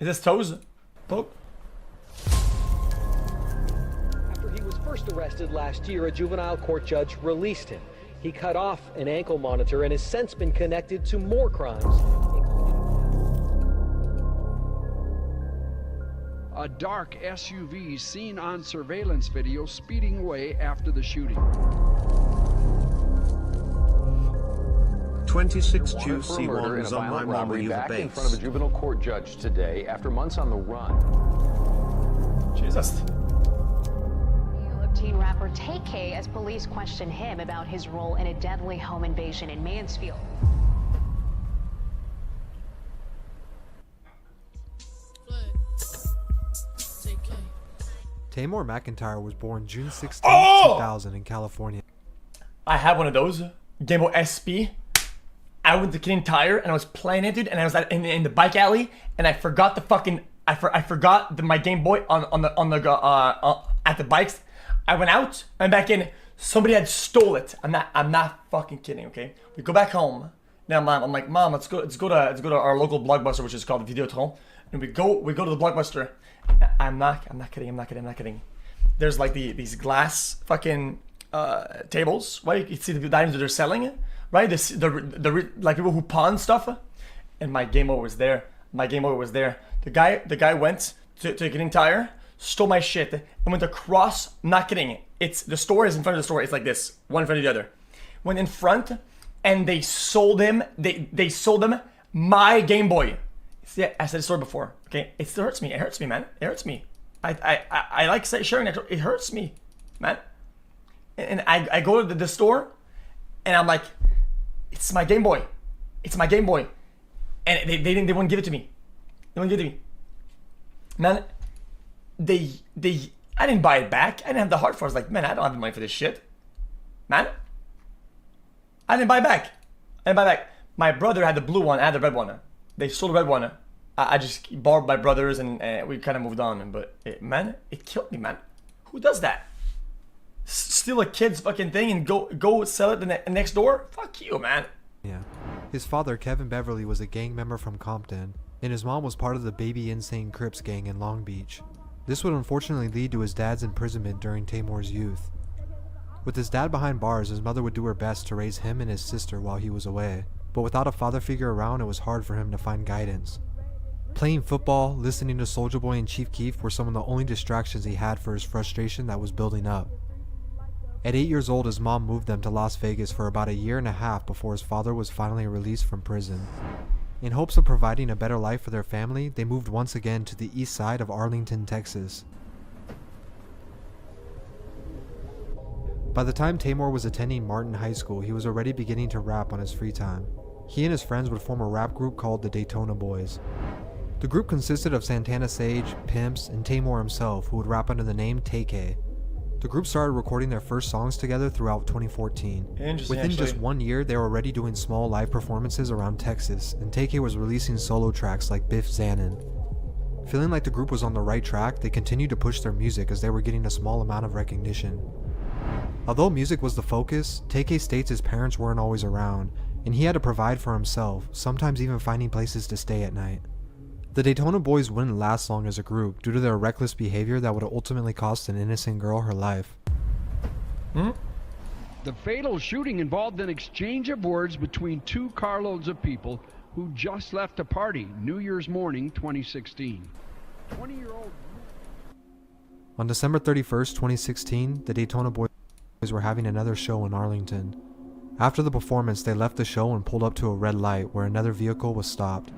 Is this toes? Poke? After he was first arrested last year, a juvenile court judge released him. He cut off an ankle monitor and has since been connected to more crimes. A dark SUV seen on surveillance video speeding away after the shooting. 26 xQc is on my memory back base. in front of a juvenile court judge today after months on the run. Jesus. Of teen rapper Taymor as police question him about his role in a deadly home invasion in Mansfield. Taymor McIntyre was born June 16, 2000 in California. I had one of those. Game Boy SP. I went to Canadian Tire and I was playing it, dude, and I was in the bike alley and I forgot the fucking I forgot my Game Boy at the bikes. I went out and back in. Somebody had stole it. I'm not fucking kidding. Okay, we go back home. Now, I'm like, Mom, let's go to our local Blockbuster, which is called Videotron, and we go to the Blockbuster. I'm not kidding. There's like these glass fucking tables, right? You can see the items that they're selling, right? The like people who pawn stuff, and my Game Boy was there. The guy went to Canadian Tire, stole my shit, and went across. I'm not kidding. It's the store is in front of the store. It's like this, one in front of the other. Went in front, and they sold him. They sold him my Game Boy. See, I said the story before. Okay, it still hurts me. It hurts me, man. It hurts me. I like sharing that. It hurts me, man. And I go to the store, and I'm like, it's my Game Boy. It's my Game Boy. And they wouldn't give it to me. They wouldn't give it to me. Man, I didn't buy it back. I didn't have the heart for it. I was like, man, I don't have the money for this shit. Man. I didn't buy it back. My brother had the blue one. I had the red one. They sold the red one. I just borrowed my brother's and we kind of moved on. But man, it killed me, man. Who does that? Steal a kid's fucking thing and go sell it the next door? Fuck you, man. Yeah. His father, Kevin Beverly, was a gang member from Compton, and his mom was part of the Baby Insane Crips gang in Long Beach. This would unfortunately lead to his dad's imprisonment during Taymor's youth. With his dad behind bars, his mother would do her best to raise him and his sister while he was away. But without a father figure around, it was hard for him to find guidance. Playing football, listening to Soulja Boy and Chief Keef were some of the only distractions he had for his frustration that was building up. At 8 years old, his mom moved them to Las Vegas for about a year and a half before his father was finally released from prison. In hopes of providing a better life for their family, they moved once again to the east side of Arlington, Texas. By the time Taymor was attending Martin High School, he was already beginning to rap on his free time. He and his friends would form a rap group called the Daytona Boyz. The group consisted of Santana Sage, Pimps, and Taymor himself, who would rap under the name Taymor. The group started recording their first songs together throughout 2014. Within just 1 year, they were already doing small live performances around Texas, and Taymor was releasing solo tracks like Biff Zanin. Feeling like the group was on the right track, they continued to push their music as they were getting a small amount of recognition. Although music was the focus, Taymor states his parents weren't always around, and he had to provide for himself, sometimes even finding places to stay at night. The Daytona Boyz wouldn't last long as a group due to their reckless behavior that would ultimately cost an innocent girl her life. The fatal shooting involved an exchange of words between two carloads of people who just left a party New Year's morning 2016. 20-year-old. On December 31st, 2016, the Daytona Boyz were having another show in Arlington. After the performance, they left the show and pulled up to a red light where another vehicle was stopped.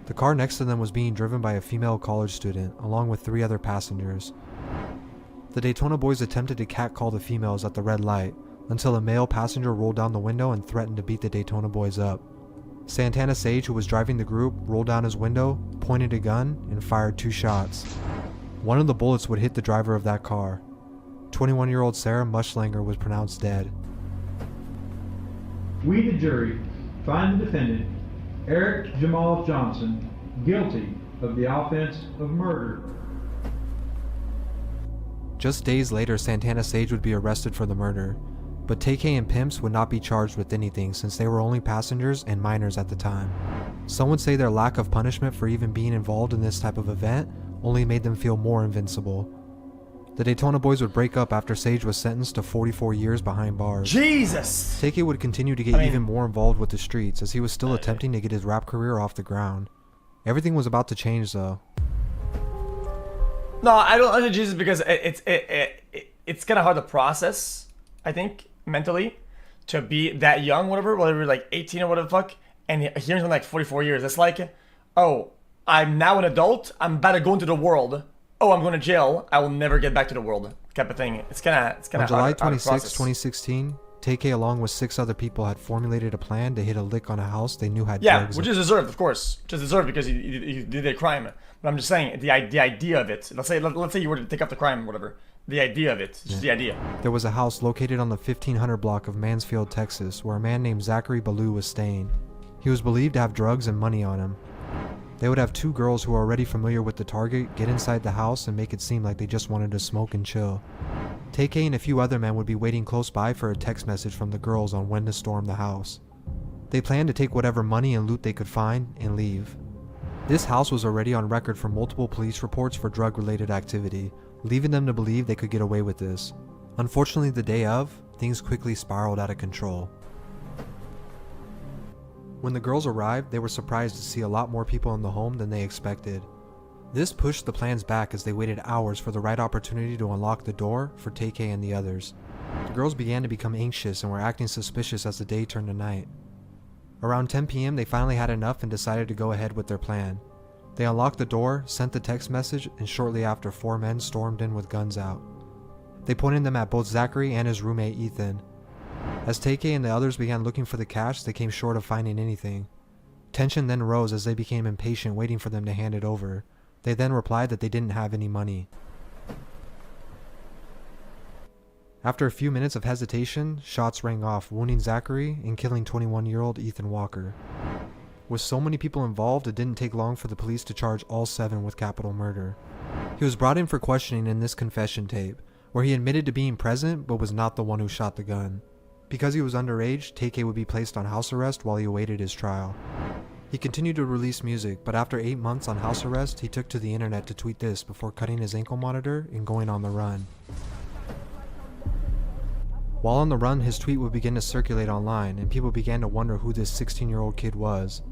The car next to them was being driven by a female college student, along with 3 other passengers. The Daytona Boyz attempted to catcall the females at the red light, until a male passenger rolled down the window and threatened to beat the Daytona Boyz up. Santana Sage, who was driving the group, rolled down his window, pointed a gun, and fired 2 shots. One of the bullets would hit the driver of that car. 21-year-old Sarah Mushlanger was pronounced dead. We, the jury, find the defendant, Eric Jamal Johnson, guilty of the offense of murder. Just days later, Santana Sage would be arrested for the murder, but Taymor and Pimps would not be charged with anything since they were only passengers and minors at the time. Some would say their lack of punishment for even being involved in this type of event only made them feel more invincible. The Daytona Boyz would break up after Sage was sentenced to 44 years behind bars. Jesus! Tay-K would continue to get even more involved with the streets as he was still attempting to get his rap career off the ground. Everything was about to change though. No, I don't like Jesus because it's kind of hard to process, I think, mentally, to be that young, whatever, like 18 or whatever the fuck, and hearing something like 44 years. It's like, oh, I'm now an adult, I'm about to go into the world. Oh, I'm going to jail, I will never get back to the world, type of thing. It's kind of On July hard 26, to process. 2016, Tay-K along with 6 other people had formulated a plan to hit a lick on a house they knew had Yeah, drugs. which is deserved, of course. Which is deserved because you did a crime. But I'm just saying, the idea of it. Let's say you were to take up the crime, whatever. The idea of it, just the idea. There was a house located on the 1500 block of Mansfield, Texas, where a man named Zachary Ballou was staying. He was believed to have drugs and money on him. They would have 2 girls who were already familiar with the target get inside the house and make it seem like they just wanted to smoke and chill. Tay-K and a few other men would be waiting close by for a text message from the girls on when to storm the house. They planned to take whatever money and loot they could find and leave. This house was already on record for multiple police reports for drug-related activity, leaving them to believe they could get away with this. Unfortunately, the day of, things quickly spiraled out of control. When the girls arrived, they were surprised to see a lot more people in the home than they expected. This pushed the plans back as they waited hours for the right opportunity to unlock the door for Tay-K and the others. The girls began to become anxious and were acting suspicious as the day turned to night. Around 10 p.m. they finally had enough and decided to go ahead with their plan. They unlocked the door, sent the text message, and shortly after 4 men stormed in with guns out. They pointed them at both Zachary and his roommate Ethan. As Tay-K and the others began looking for the cash, they came short of finding anything. Tension then rose as they became impatient waiting for them to hand it over. They then replied that they didn't have any money. After a few minutes of hesitation, shots rang off, wounding Zachary and killing 21-year-old Ethan Walker. With so many people involved, it didn't take long for the police to charge all 7 with capital murder. He was brought in for questioning in this confession tape, where he admitted to being present but was not the one who shot the gun. Because he was underage, Tay-K would be placed on house arrest while he awaited his trial. He continued to release music, but after 8 months on house arrest, he took to the internet to tweet this before cutting his ankle monitor and going on the run. While on the run, his tweet would begin to circulate online, and people began to wonder who this 16-year-old kid was.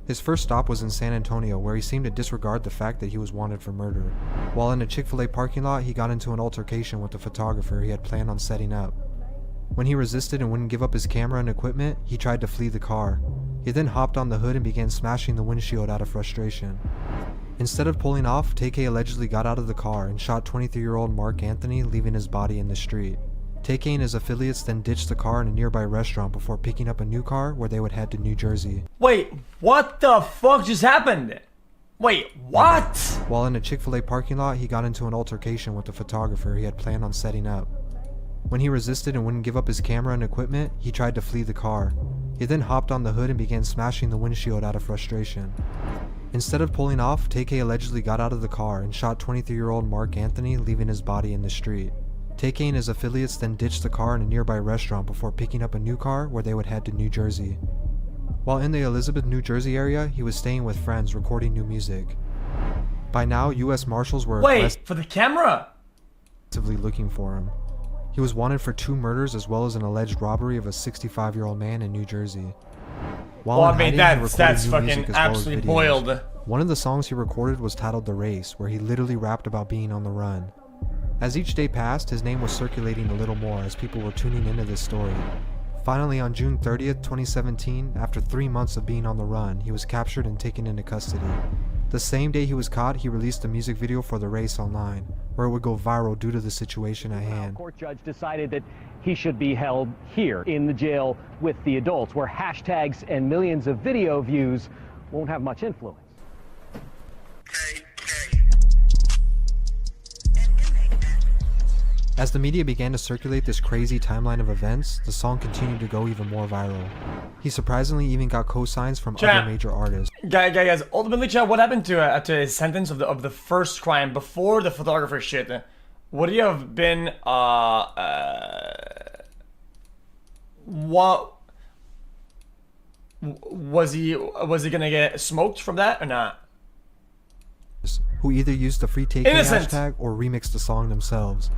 His first stop was in San Antonio, where he seemed to disregard the fact that he was wanted for murder. While in a Chick-fil-A parking lot, he got into an altercation with the photographer he had planned on setting up. When he resisted and wouldn't give up his camera and equipment, he tried to flee the car. He then hopped on the hood and began smashing the windshield out of frustration. Instead of pulling off, Tay-K allegedly got out of the car and shot 23-year-old Mark Anthony, leaving his body in the street. Tay-K and his affiliates then ditched the car in a nearby restaurant before picking up a new car where they would head to New Jersey. Wait, what the fuck just happened? Wait, what? While in a Chick-fil-A parking lot, he got into an altercation with the photographer he had planned on setting up. When he resisted and wouldn't give up his camera and equipment, he tried to flee the car. He then hopped on the hood and began smashing the windshield out of frustration. Instead of pulling off, Tay-K allegedly got out of the car and shot 23-year-old Mark Anthony, leaving his body in the street. Tay-K and his affiliates then ditched the car in a nearby restaurant before picking up a new car where they would head to New Jersey. While in the Elizabeth, New Jersey area, he was staying with friends recording new music. By now, U.S. Marshals were for the camera? aggressively looking for him. He was wanted for 2 murders as well as an alleged robbery of a 65-year-old man in New Jersey. While Well, in I mean, hiding, he that's recorded new music fucking as well as absolutely videos. boiled. One of the songs he recorded was titled The Race, where he literally rapped about being on the run. As each day passed, his name was circulating a little more as people were tuning into this story. Finally, on June 30th, 2017, after 3 months of being on the run, he was captured and taken into custody. The same day he was caught, he released a music video for The Race online, where it would go viral due to the situation at hand. The court judge decided that he should be held here in the jail with the adults, where hashtags and millions of video views won't have much influence. As the media began to circulate this crazy timeline of events, the song continued to go even more viral. He surprisingly even got co-signs from other major artists. Guys, ultimately, Chad, what happened to his sentence of the first crime before the photographer shit? Would he have been what Was he gonna get smoked from that or not? Who either used the free TK Innocent. hashtag or remixed the song themselves.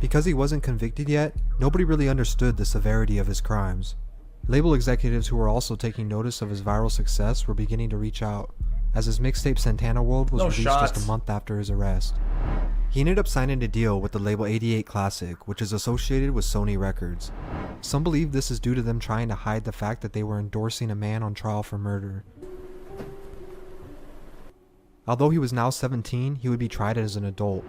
Because he wasn't convicted yet, nobody really understood the severity of his crimes. Label executives who were also taking notice of his viral success were beginning to reach out, as his mixtape Santana World was released just a month after his arrest. He ended up signing a deal with the label 88 Classic, which is associated with Sony Records. Some believe this is due to them trying to hide the fact that they were endorsing a man on trial for murder. Although he was now 17, he would be tried as an adult.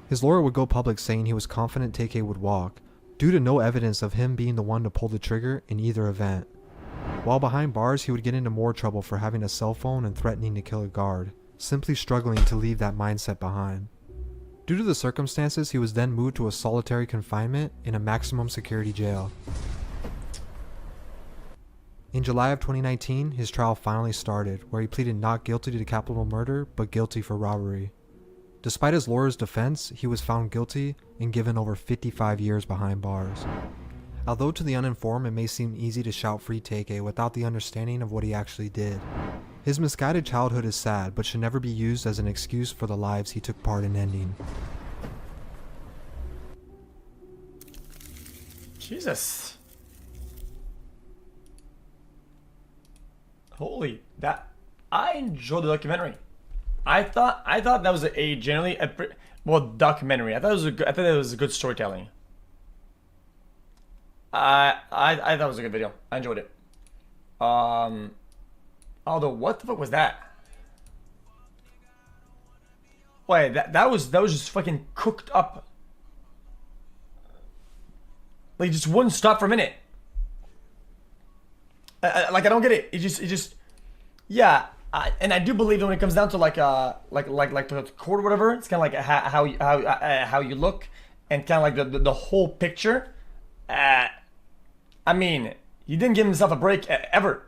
His lawyer would go public saying he was confident TK would walk, due to no evidence of him being the one to pull the trigger in either event. While behind bars, he would get into more trouble for having a cell phone and threatening to kill a guard, simply struggling to leave that mindset behind. Due to the circumstances, he was then moved to a solitary confinement in a maximum security jail. In July of 2019, his trial finally started, where he pleaded not guilty to capital murder, but guilty for robbery. Despite his lawyer's defense, he was found guilty and given over 55 years behind bars. Although to the uninformed it may seem easy to shout free TK without the understanding of what he actually did. His misguided childhood is sad, but should never be used as an excuse for the lives he took part in ending. Jesus. Holy, that I enjoyed the documentary. I thought that was generally documentary. I thought it was a good storytelling. I thought it was a good video. I enjoyed it. Although what the fuck was that? Wait, that was just fucking cooked up. Like, just wouldn't stop for a minute. Like, I don't get it. It just, yeah. And I do believe that when it comes down to like the court or whatever, it's kind of like how you look and kind of like the whole picture. I mean, he didn't give himself a break ever.